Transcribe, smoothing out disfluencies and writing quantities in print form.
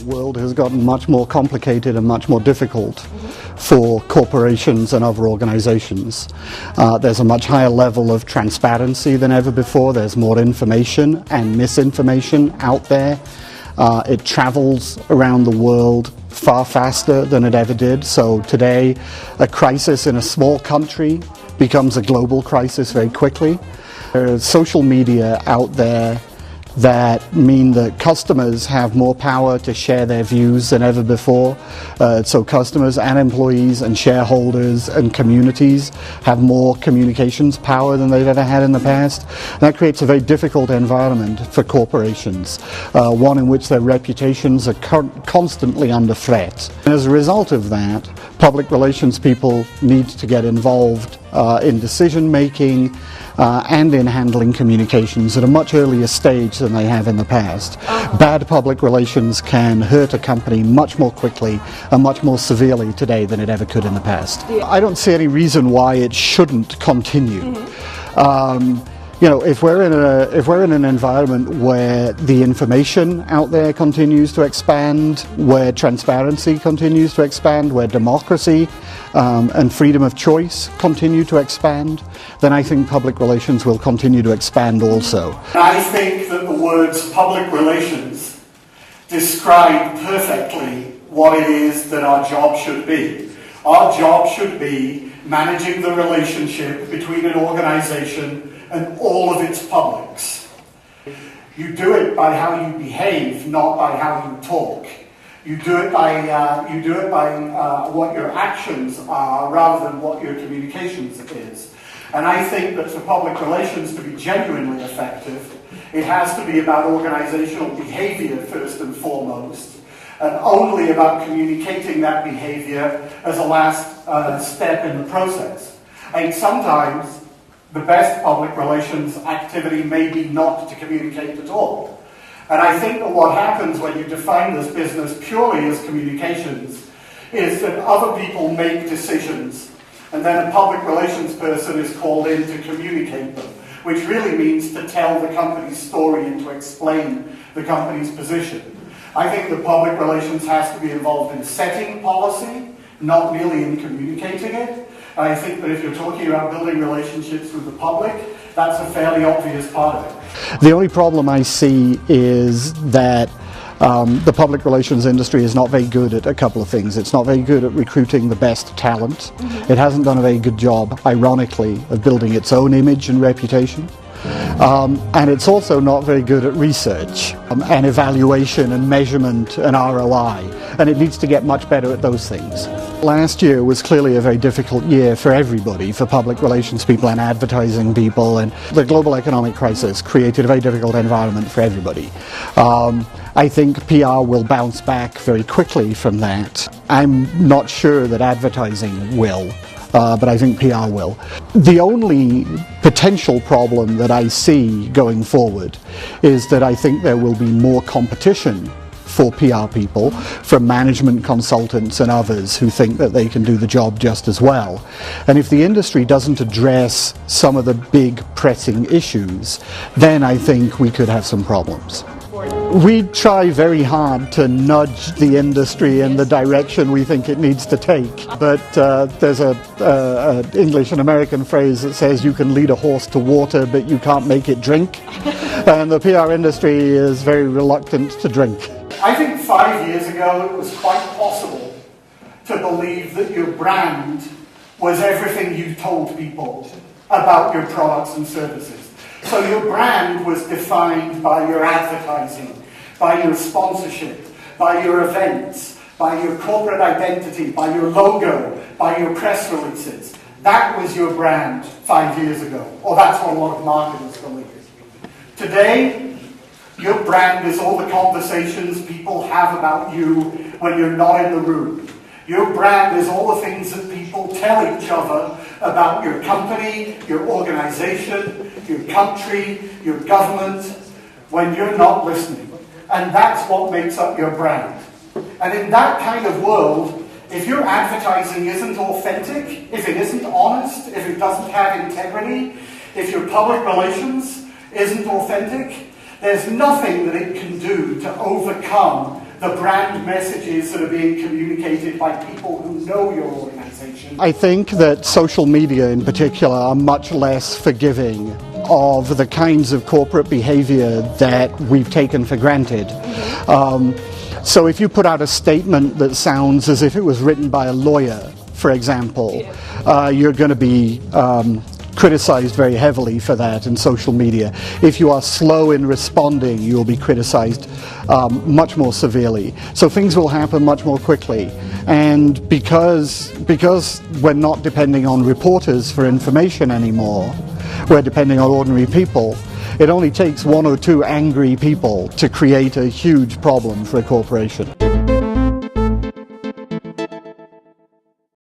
The world has gotten much more complicated and much more difficult for corporations and other organizations. There's a much higher level of transparency than ever before. There's more information and misinformation out there. It travels around the world far faster than it ever did. So today, a crisis in a small country becomes a global crisis very quickly. There is social media out there that mean that customers have more power to share their views than ever before. So customers and employees and shareholders and communities have more communications power than they've ever had in the past. And that creates a very difficult environment for corporations, one in which their reputations are constantly under threat. And as a result of that, public relations people need to get involved in decision making and in handling communications at a much earlier stage than they have in the past. Bad public relations can hurt a company much more quickly and much more severely today than it ever could in the past. I don't see any reason why it shouldn't continue. You know, if we're in an environment where the information out there continues to expand, where transparency continues to expand, where democracy and freedom of choice continue to expand, then I think public relations will continue to expand also. I think that the words public relations describe perfectly what it is that our job should be. Our job should be managing the relationship between an organization and all of its publics. You do it by how you behave, not by how you talk. You do it by what your actions are rather than what your communications is. And I think that for public relations to be genuinely effective, it has to be about organizational behavior first and foremost, and only about communicating that behavior as a last step in the process. And sometimes the best public relations activity may be not to communicate at all. And I think that what happens when you define this business purely as communications is that other people make decisions and then a public relations person is called in to communicate them, which really means to tell the company's story and to explain the company's position. I think that public relations has to be involved in setting policy, not merely in communicating it. And I think that if you're talking about building relationships with the public, that's a fairly obvious part of it. The only problem I see is that the public relations industry is not very good at a couple of things. It's not very good at recruiting the best talent. It hasn't done a very good job, ironically, of building its own image and reputation. And it's also not very good at research and evaluation and measurement and ROI, and it needs to get much better at those things. Last year was clearly a very difficult year for everybody, for public relations people and advertising people, and the global economic crisis created a very difficult environment for everybody. I think PR will bounce back very quickly from that. I'm not sure that advertising will. But I think PR will. The only potential problem that I see going forward is that I think there will be more competition for PR people from management consultants and others who think that they can do the job just as well. And if the industry doesn't address some of the big pressing issues, then I think we could have some problems. We try very hard to nudge the industry in the direction we think it needs to take, but there's an English and American phrase that says you can lead a horse to water but you can't make it drink, and the PR industry is very reluctant to drink. I think 5 years ago it was quite possible to believe that your brand was everything you told people about your products and services. So your brand was defined by your advertising, by your sponsorship, by your events, by your corporate identity, by your logo, by your press releases. That was your brand 5 years ago, or that's what a lot of marketers believe. Today, your brand is all the conversations people have about you when you're not in the room. Your brand is all the things that people tell each other about your company, your organization, your country, your government, when you're not listening. And that's what makes up your brand. And in that kind of world, if your advertising isn't authentic, if it isn't honest, if it doesn't have integrity, if your public relations isn't authentic, there's nothing that it can do to overcome the brand messages that are being communicated by people who know your organization? I think that social media in particular are much less forgiving of the kinds of corporate behavior that we've taken for granted. So if you put out a statement that sounds as if it was written by a lawyer, for example, you're going to be criticized very heavily for that in social media. If you are slow in responding, you will be criticized much more severely. So things will happen much more quickly. And because we're not depending on reporters for information anymore, we're depending on ordinary people, it only takes one or two angry people to create a huge problem for a corporation.